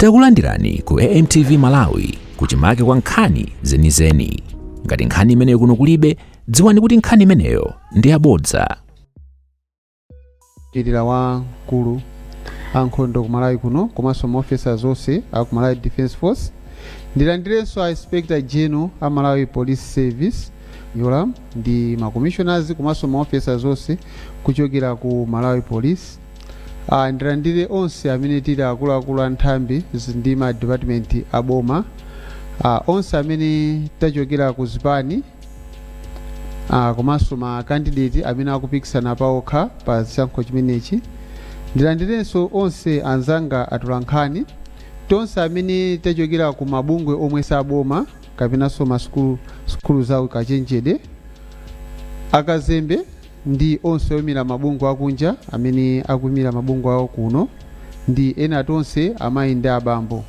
Takulandirani ku AMTV Malawi kuchimake kwa nkhani zenizeni. Ngati nkhani imeneyo kuno kulibe, dziwani kuti nkhani imeneyo ndi yabodza. Idira wa nkulu ankhondo ku Malawi kuno komanso maofficers onse aku Malawi Defence Force. Ndilandirenso Inspector General a Malawi Police Service yolam ndi ma commissioners komanso maofficers onse kuchokera ku Malawi Police. Ndilandire onse amene tili akuluakulu anthambi ndi ma department aboma. Onse amene tachokera ku zipani komanso ma candidate amene akupikisana paokha pa chisankho chimenechi. Ndilandirenso onse anzanga atolankhani tonse amene tachokera ku mabungwe omwe saboma kapenanso masukulu zawo kachenjede akazembe ndi onse omira mabungwe akunja amene akumira mabungwe awo kuno ndi ena tonse amayi ndi abambo.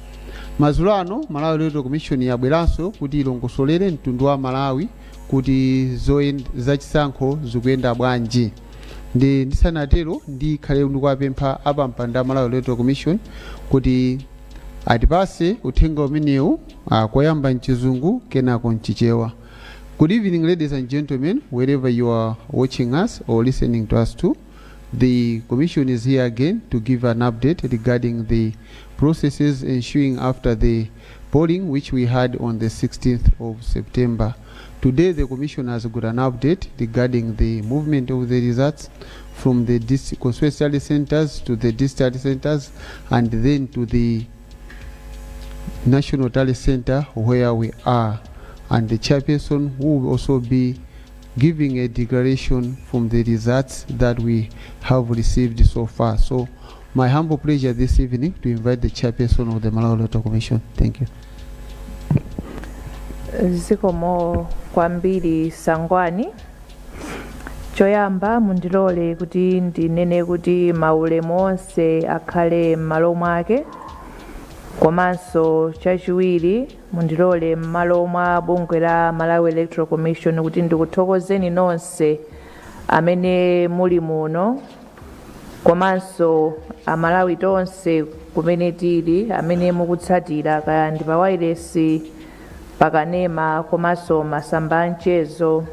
Madzulo ano Malawi Electoral Commission yabweranso kuti ilongosolere mtundu wa Malawi kuti zachisankho zikuyenda bwanji. Ndisanatero ndikhale ndikuwapempha apampanda Malawi Electoral Commission kuti atipase uthenga umenewu koyamba mchizungu kenako mchichewa. Good evening, ladies and gentlemen, wherever you are watching us or listening to us too. The Commission is here again to give an update regarding the processes ensuing after the polling which we had on the 16th of September. Today the Commission has got an update regarding the movement of the results from the constituency centers to the district centers and then to the National Tally Center where we are. And the chairperson will also be giving a declaration from the results that we have received so far. So my humble pleasure this evening to invite the chairperson of the Malawi Electoral Commission. Thank you. Zikomo kwambiri Sangwani. Choyamba mundilole kuti ndinene kuti maulemu onse akhale m'malo mwake. Komanso chachiwiri mundilole m'malo mwa bungwe la Malawi Electoral Commission kuti ndikuthokozeni nonse amene muli muno. Komanso amalawi tonse kumene tili amene mukutsatira kaya ndi pa wireless pakanema komanso masamba anchezo.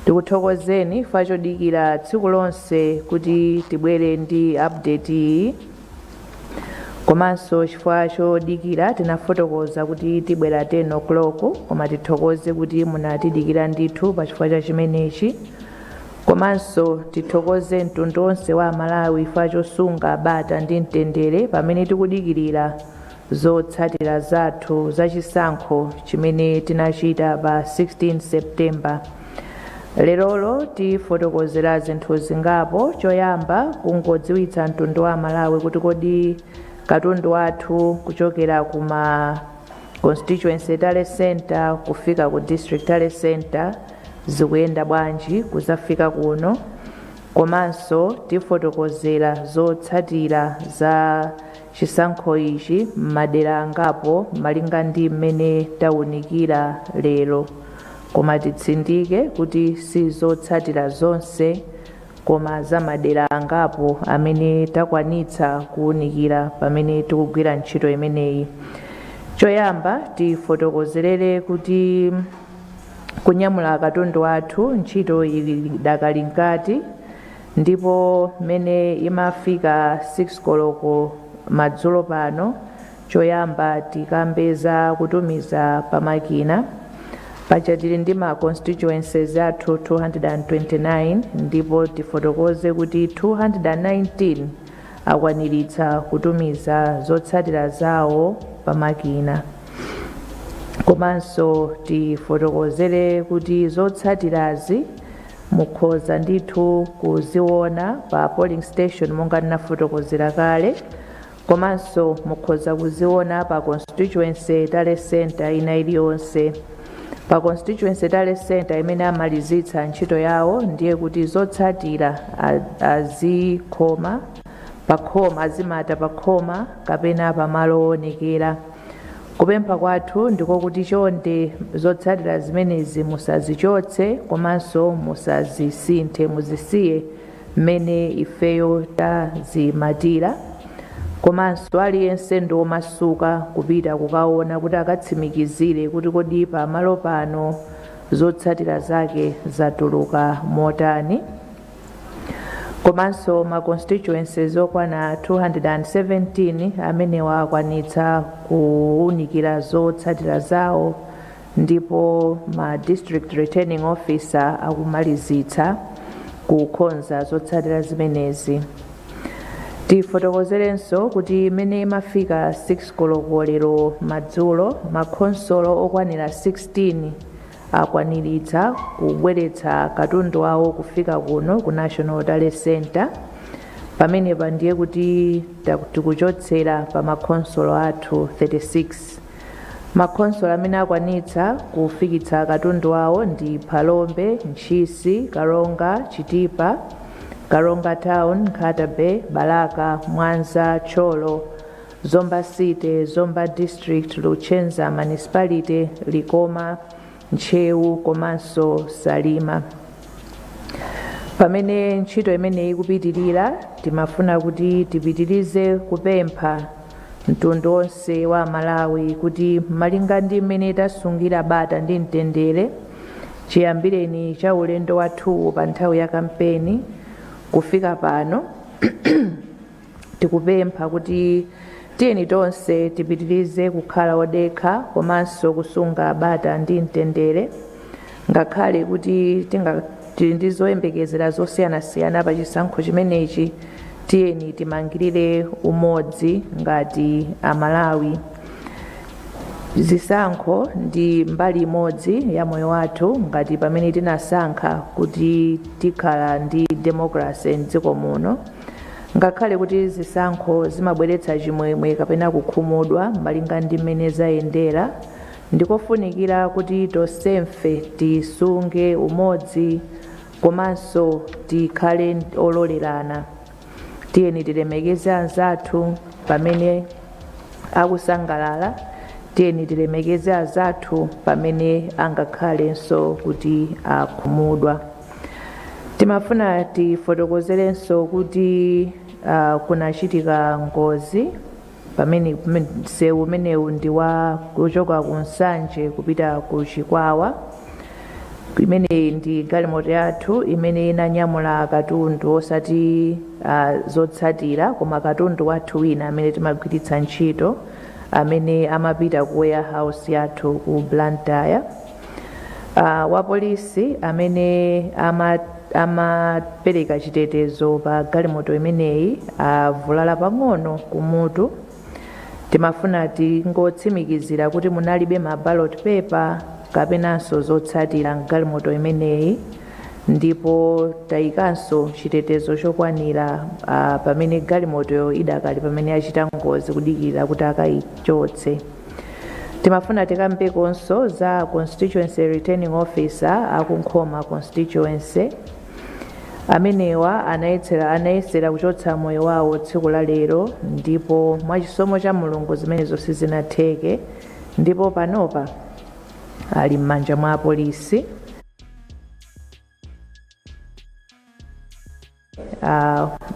Ndikuthokozeni fachodikira tsiku lonse kuti tibwere ndi update iyi. Komanso chifukwa chodikira tinafotokoza kuti tibwera 10 o'clock koma tithokoze kuti munatidikira ndithu pa chifukwa cha chimenechi. Komanso tithokoze mtundu onse wa Malawi fachosunga bata ndi mtendere pamene tikudikirira zotsatira zathu zachisankho chimene tinachita pa 16 September. Lerolo tifotokozera zinthu zingapo. Choyamba kungodziwitsa mtundu wa Malawi kuti kodi katundu wathu kuchokera kuma constituency Tally Center kufika ku district Tally Center zikuyenda bwanji kuzafika kuno. Komanso tifotokozera zotsatira za chisankho ichi m'madera angapo malinga ndi mmene tawunikira lero. Koma titsindike kuti si zotsatira zonse koma za madera angapo amene takwanitsa kuwunikira pamene tikugwira ntchito imeneyi. Choyamba tifotokozerere kuti kunyamula katundu wathu ntchito idakali nkati ndipo mene imafika 6 koloko madzulo pano. Choyamba tikambeza kutumiza pamakina pachatili ndi ma constituencies athu 229 ndipo tifotokoze kuti 219 akwaniritsa kutumiza zotsatira zawo pamakina. Komanso tifotokozere kuti zotsatirazi mukhoza ndithu kuziona pa polling station monga ndinafotokozera kale. Komanso mukhoza kuziona pa constituency Tally Center ina iliyonse. Pa constituency Tally Center imene amalizitsa ntchito yawo ndiye kuti zotsatira azikhoma pakhoma azimata pakhoma kapena pamalo owonekera. Kupempha kwathu ndiko kuti chonde zotsatira zimenezi musazichotse komanso musazisinthe muzisiye mmene ifeyo tazimatira. komanso aliyense ndi omasuka kupita kukaona kuti akatsimikizire kuti kodi pamalo pano zotsatira zake zatuluka motani. Komanso ma constituencies okwana 217 amenewa akwanitsa kuwunikira zotsatira zawo, ndipo ma district returning officer akumalizitsa kukonza zotsatira zimenezi. Tifotokozerenso kuti imene imafika 6 koloko lero madzulo makhonsolo okwanira 16 akwaniritsa kubweretsa katundu wawo kufika kuno ku National Tallying Center, pamenepa ndiye kuti tikuchotsera pa makhonsolo athu 36. Makhonsolo amene akwanitsa kufikitsa katundu wawo ndi Phalombe, Ntchisi, Karonga, Chitipa, Karonga Town, Nkatabe, Balaka, Mwanza, Cholo, Zomba City, Zomba District, Luchenza Municipality, Likoma, Nchewu komanso Salima. Pamene ntchito imene ikupitirira timafuna kuti tipitirize kupempha mtundu wonse wa Malawi kuti malinga ndi mmene tasungira bata ndi mtendere chiyambireni cha ulendo wathu pa nthawi ya kampeni kufika pano tikupempha kuti tiyeni tonse tipitirize kukhala odekha komanso kusunga bata ndi mtendere, ngakhale kuti tili ndi zoyembekezera zosiyanasiyana pa chisankho chimenechi. Tiyeni timangirire umodzi ngati Amalawi. Zisankho ndi mbali imodzi ya moyo wathu, ngati pamene tinasankha kuti tikhala ndi democracy m'dziko muno. Ngakhale kuti zisankho zimabweretsa chimwemwe kapena kukhumudwa malinga ndi mmene zayendera, ndikofunikira kuti tonsefe tisunge umodzi komanso tikhale ololerana. Tiyeni tilemekeze anzathu pamene akusangalala, tiyeni tilemekeze anzathu pamene angakhalenso kuti akhumudwa. Timafuna tifotokozerenso kuti kunachitika ngozi pamene msewu umenewu ndi kuchoka ku Nsanje kupita ku Chikwawa. Imene ndi galimoto yathu imene inanyamula katundu osati zotsatira koma katundu wathu wina amene timagwiritsa ntchito amene amapita ku warehouse yathu ku Blantyre. Wa polisi amene amapereka chitetezo pa galimoto imeneyi avulala pang'ono kumutu. Timafuna tingotsimikizira kuti munalibe ma ballot paper kapenanso zotsatira galimoto imeneyi, ndipo tayikanso chitetezo chokwanira pamene galimoto idakali pamene achita ngozi kudikira kuti akayichotse. Timafuna tikambekonso za constituency returning officer akunkhoma constituency amenewa anayesera kuchotsa moyo wawo tsiku la lero, ndipo mwachisomo cha Mulungu zimenezo sizinatheke, ndipo panopa ali m'manja mwa polisi.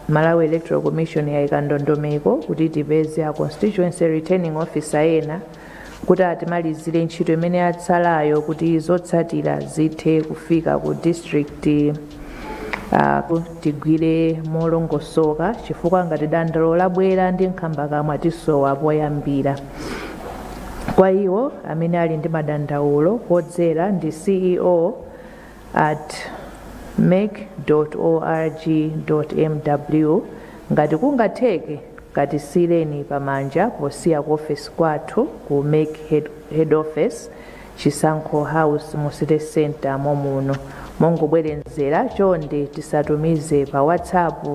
Malawi Electoral Commission yayika ndondomeko kuti tipeze a constituency returning officer ena kuti atimalizire ntchito imene yatsalayo kuti zotsatira zithe kufika ku district tigwire molongosoka, chifukwa ngati dandaulo labwera ndi nkhambakamo tisowa poyambira. Kwa iwo amene ali ndi madandaulo podzera ndi ceo@mek.org.mw. ngati kungatheke katisireni pamanja posiya ku office kwathu ku Mek head office Chisankho House mu City Center momuno. Mongobwerenzera chonde tisatumize pa WhatsApp,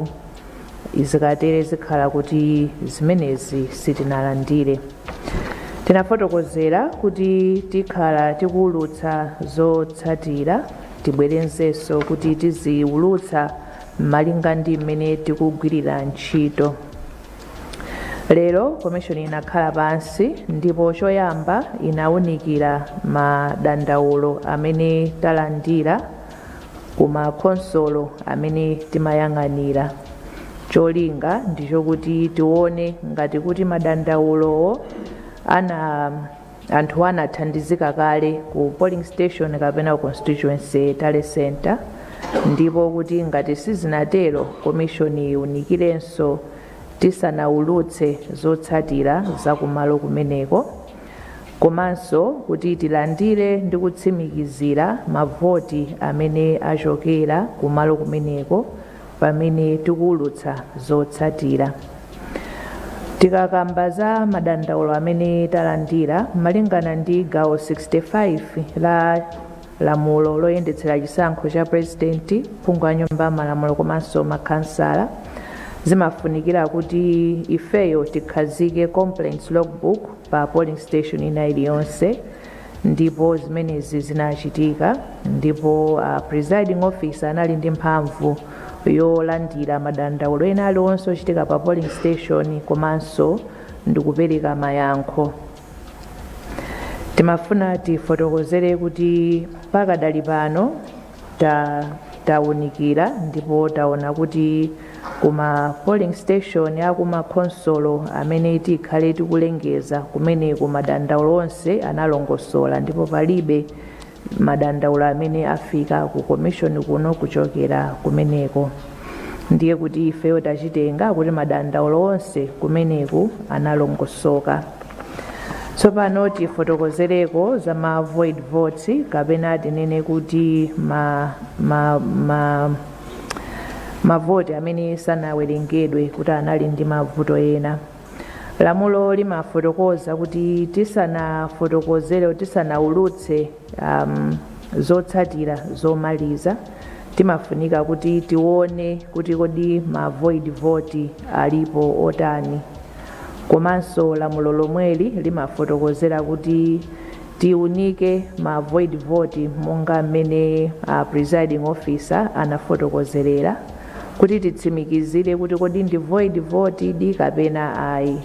izikatere zikhala kuti zimenezi sitinalandire. Tinafotokozera kuti tikhala tikuwulutsa zotsatira, tibwerenzenso kuti tiziwulutsa malinga ndi mmene tikugwirira ntchito. Lero commission inakhala pansi ndipo choyamba inawunikira madandaulo amene talandira kuma konsolo amene timayang'anira. cholinga ndichokuti tione ngati kuti madandaulowo anthu anathandizika kale ku polling station kapena ku constituency tally center, ndipo kuti ngati sizinatero commission iwunikirenso tisanaulutse zotsatira zakumalo kumeneko, komanso kuti tilandire ndi kutsimikizira mavoti amene achokera kumalo kumeneko pamene tikuulutsa zotsatira. Tikakamba za madandaulo amene talandira malingana ndi gawo 65 la lamulo loyendetsera chisankho cha president, phungu a nyumba ya malamulo komanso makhansala, zimafunikira kuti ifeyo tikhazike complaints logbook pa polling station ina iliyonse, ndipo zimenezi zinachitika, ndipo presiding officer anali ndi mphamvu yolandira madandaulo ena aliwonse ochitika pa polling station komanso ndikupereka mayankho. Timafuna tifotokozere kuti pakadali pano tawunikira ndipo taona kuti kuma polling station akuma consolo amene tikhale tikulengeza kumeneko madandaulo onse analongosola, ndipo palibe madandaulo amene afika ku commission kuno kuchokera kumeneko. Ndiye kuti ifeyo tachitenga kuti madandaulo onse kumeneko analongosoka. Tsopano tifotokozereko za ma void votes kapena tinene kuti mavoti amene sanawerengedwe kuti anali ndi mavuto ena. Lamulo limafotokoza kuti tisanafotokozere tisanaulutse zotsatira zomaliza, timafunika kuti tione kuti kodi ma void vote alipo otani. Komanso lamulo lomweli limafotokozera kuti tiunike ma void vote monga mmene presiding officer anafotokozerera, kuti titsimikizire kuti kodi ndi void vote di kapena ayi.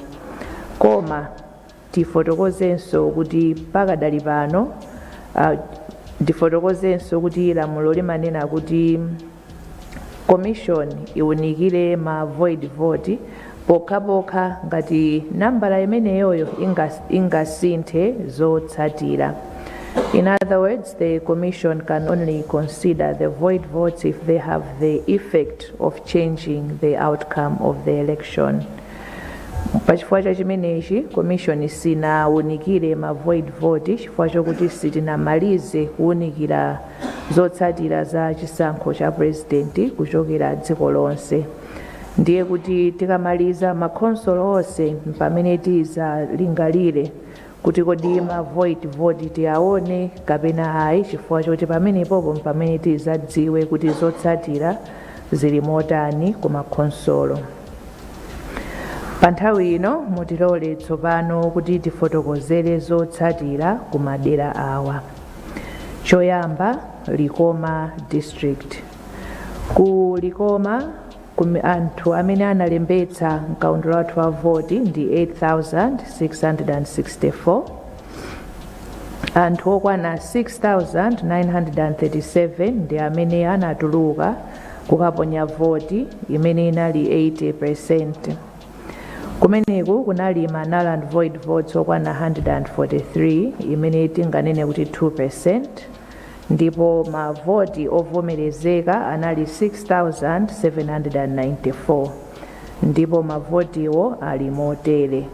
Koma tifotokozenso kuti pakadali pano tifotokozenso kuti lamulo limanena kuti commission iunikire ma void vote pokhapokha ngati nambala imeneyoyo ingasinthe zotsatira. In other words, the commission can only consider the void votes if they have the effect of changing the outcome of the election. Pachifukwa cha chimenechi commission sinaunikire ma void vote chifukwa chokuti sitinamalize kuunikira zotsatira za chisankho cha president kuchokera dziko lonse. Ndiye kuti tikamaliza makonsolo onse pamene tizalingalire kuti kodi ma void vote tiaone kapena ayi, chifukwa choti pamenepopo pamene tizadziwe kuti zotsatira zili motani ku makonsolo. Pa nthawi ino mutilole tsopano kuti tifotokozere zotsatira ku madera awa. Choyamba, Likoma district. Ku Likoma anthu amene analembetsa mkaundula wathu wa voti ndi 8,664. Anthu okwana 6,937 ndi amene anatuluka kukaponya voti imene inali 80%. Kumeneku kunali ma null and void votes okwana 143 imene tinganene kuti 2%, ndipo mavoti ovomerezeka anali 6,794, ndipo mavotiwo ali motere.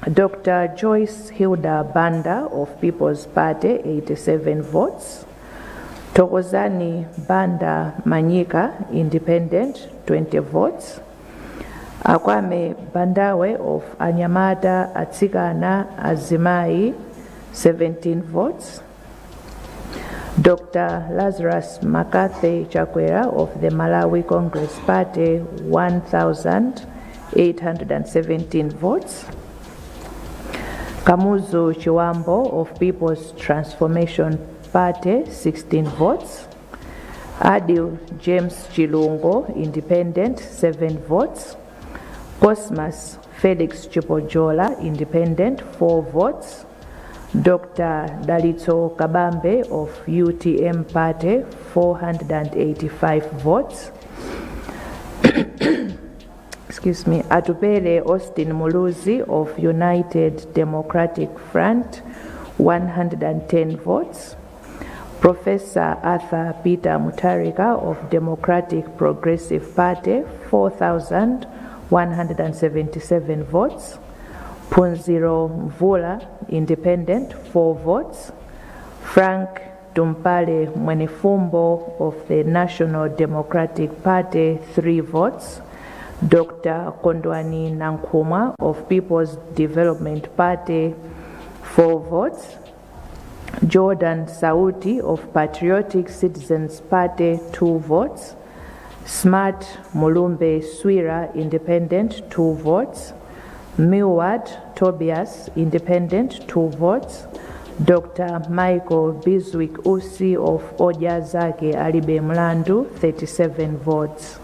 Dr. Joyce Hilda Banda of People's Party 87 votes, Thokozani Banda Manyika Independent 20 votes, Akwame Bandawe of Anyamata Atsikana Azimai 17 votes, Dr. Lazarus Makathe Chakwera of the Malawi Congress Party 1,817 votes, Kamuzu Chiwambo of People's Transformation Party 16 votes, Adil James Chilungo Independent 7 votes, Cosmas Felix Chipojola Independent 4 votes, Dr. Dalitso Kabambe of UTM Party 485 votes, Atupele Austin Muluzi of United Democratic Front 110 votes. Professor Arthur Peter Mutarika of Democratic Progressive Party 4,177 votes. Punziro Mvula Independent 4 votes. Frank Tumpale Mwenefumbo of the National Democratic Party 3 votes. Dr. Kondwani Nankrumah of People's Development Party 4 votes. Jordan Sauti of Patriotic Citizens Party 2 votes. Smart Mulumbe Swira Independent 2 votes. Milward Tobias Independent 2 votes. Dr. Michael Biswick Usi of Ojazake Alibe Mlandu 37 votes.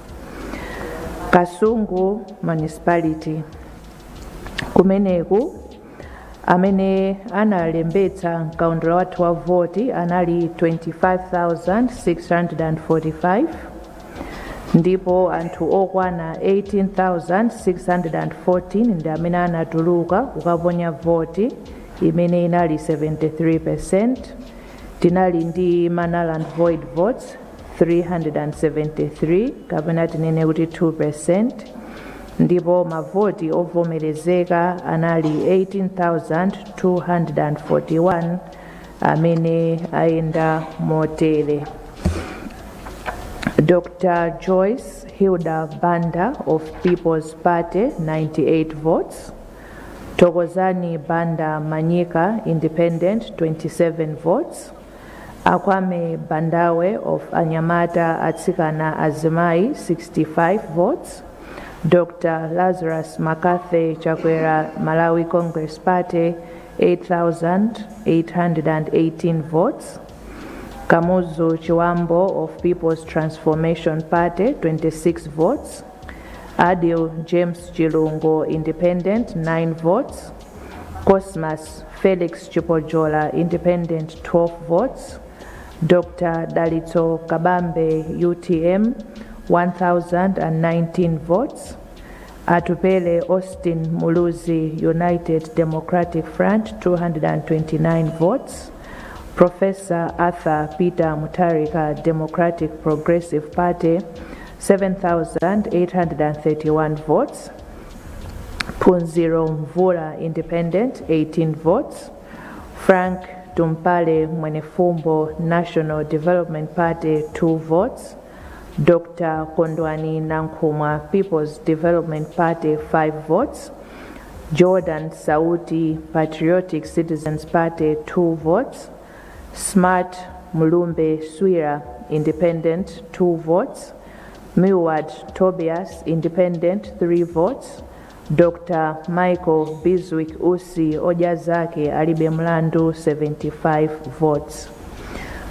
Kasungu Municipality kumeneku amene analembetsa mkaundula wathu wa voti anali 25,645 ndipo anthu okwana 18,614 ndi amene anatuluka kukaponya voti imene inali 73%. Tinali ndi null and void votes 373 kapena tinene kuti 2%, ndipo mavoti ovomerezeka anali 18,241 amene ayenda motere. Dr. Joyce Hilda Banda of People's Party 98 votes. Tokozani Banda Manyika Independent 27 votes. Akwame Bandawe of Anyamata Atsikana Azimai 65 votes. Dr. Lazarus Makathe Chakwera Malawi Congress Party 8,818 votes. Kamuzu Chiwambo of People's Transformation Party 26 votes. Adil James Chilungo Independent 9 votes. Cosmas Felix Chipojola Independent 12 votes. Dr. Dalito Kabambe UTM 1,019 votes. Atupele Austin Muluzi United Democratic Front 229 votes. Professor Arthur Peter Mutarika Democratic Progressive Party 7,831 votes. Punziro Mvula Independent 18 votes. Frank Tumpale Mwenefumbo National Development Party 2 votes. Dr. Kondwani Nankrumah People's Development Party 5 votes. Jordan Sauti Patriotic Citizens Party 2 votes. Smart Mulumbe Swira Independent 2 votes. Milward Tobias Independent 3 votes. Dr. Michael Biswick Usi Ojazake Alibe Mlandu 75 votes.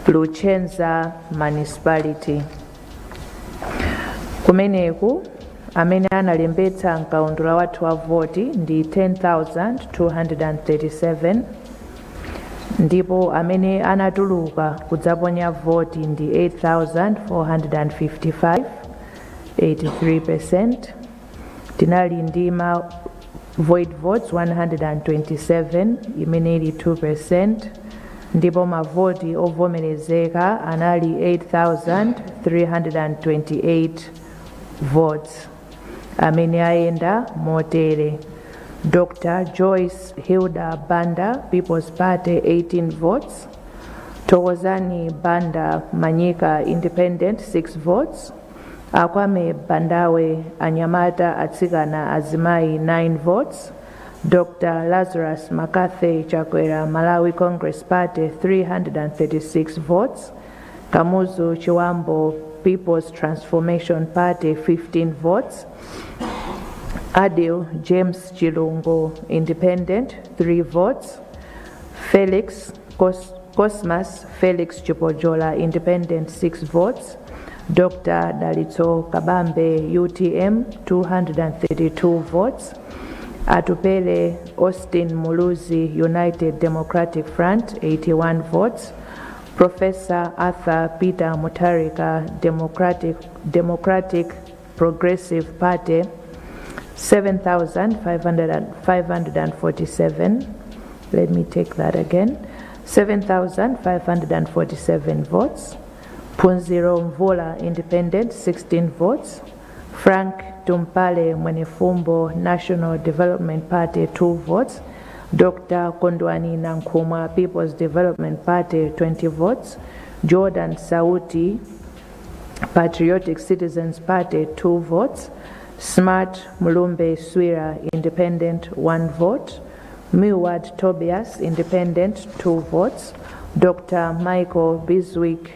Luchenza Municipality kumeneku amene analembetsa mkaundula wathu wa voti ndi 10,237 ndipo amene anatuluka kudzaponya voti ndi 8,455 83%. Tinali ndi ma void votes 127 imene ili 2%, ndipo mavoti ovomerezeka anali 8,328 votes amene ayenda motere. Dr. Joyce Hilda Banda People's Party 18 votes. Tokozani Banda Manyika Independent 6 votes. Akwame Bandawe Anyamata Atsikana Azimai 9 votes. Dr. Lazarus Makathe Chakwera Malawi Congress Party 336 votes. Kamuzu Chiwambo People's Transformation Party 15 votes. Adil James Chilungo Independent 3 votes. Cosmas Felix Chipojola Independent 6 votes. Dr. Dalito Kabambe UTM 232 votes. Atupele Austin Muluzi United Democratic Front 81 votes. Professor Arthur Peter Mutarika Democratic Progressive Party 7,547. Let me take that again. 7,547 votes. Punziro Mvula Independent 16 votes. Frank Tumpale Mwenefumbo National Development Party 2 votes. Dr. Kondwani Nankrumah People's Development Party 20 votes. Jordan Sauti Patriotic Citizens Party 2 votes. Smart Mulumbe Swira Independent 1 vote. Milward Tobias Independent 2 votes. Dr. Michael Biswick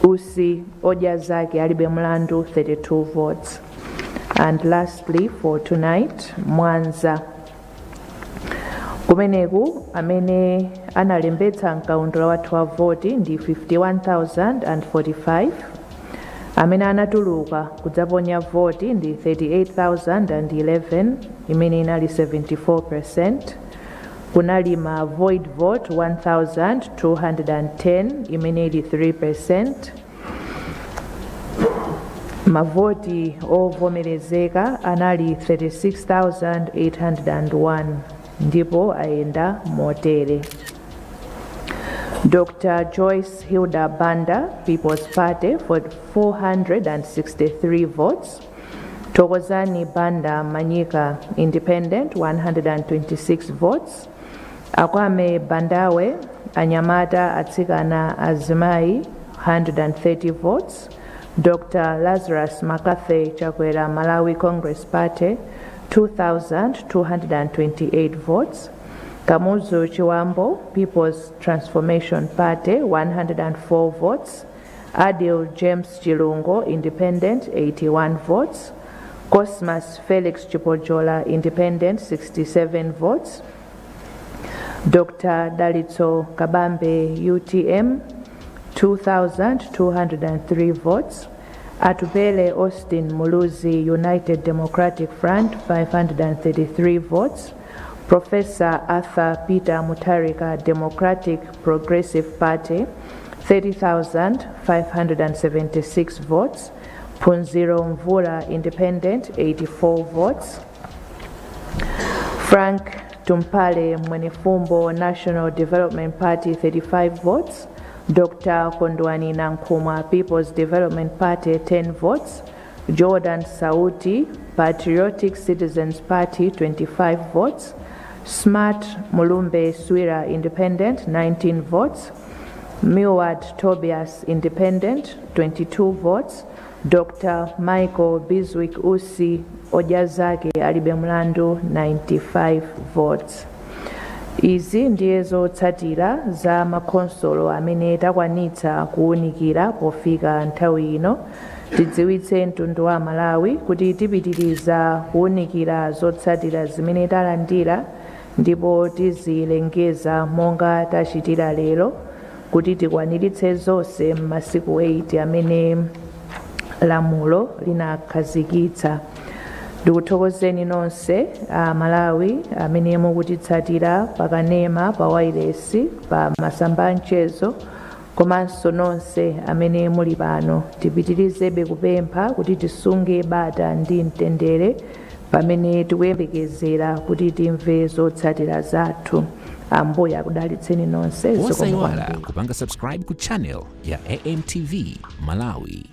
Usi Ojazaki Alibe Mlandu 32 votes. And lastly for tonight, Mwanza kumeneku amene analembetsa mkaundula wa 12 voti ndi 51,045. Amene anatuluka kudzaponya voti ndi 38,011 imene inali 74%. Kunali ma void vote 1,210 imene ili 3%. Mavoti ovomerezeka anali 36,801 ndipo ayenda motere. Dr. Joyce Hilda Banda, People's Party, for 463 votes. Tokozani Banda Manyika, Independent, 126 votes. Akwame Bandawe, Anyamata Atsikana Azimai, 130 votes. Dr. Lazarus McCarthy Chakwera Malawi Congress Party, 2,228 votes. Kamuzu Chiwambo People's Transformation Party 104 votes. Adil James Chilungo Independent 81 votes. Cosmas Felix Chipojola Independent 67 votes. Dr. Dalitso Kabambe UTM 2,203 votes. Atubele Austin Muluzi United Democratic Front 533 votes. Professor Arthur Peter Mutarika Democratic Progressive Party 30,576 votes. Punziro Mvula Independent 84 votes. Frank Tumpale Mwenefumbo National Development Party 35 votes. Dr. Kondwani Nankrumah People's Development Party 10 votes. Jordan Sauti Patriotic Citizens Party 25 votes. Smart Mulumbe Swira Independent 19 votes. Milward Tobias Independent 22 votes. Dr. Michael Biswick Usi Ojazaki Alibe Mlandu 95 votes. Izi ndiye zotsatira za makonsolo amene takwanitsa kuwunikira pofika nthawi ino. Tidziwitse mtundu wa Malawi kuti tipitiriza kuwunikira zotsatira zimene talandira ndipo tizilengeza monga tachitira lero kuti tikwaniritse zonse m'masiku 8 amene lamulo linakhazikitsa. Ndikuthokozeni nonse Malawi amene mukutitsatira pakanema pa wireless pa masamba mchezo komanso nonse amene muli pano. Tipitirizebe kupempha kuti tisunge bata ndi mtendere pamene tikuyembekezera kuti timve zotsatira zathu. Ambuye akudalitseni nonse. Wosayiwala kupanga subscribe ku channel ya AMTV Malawi.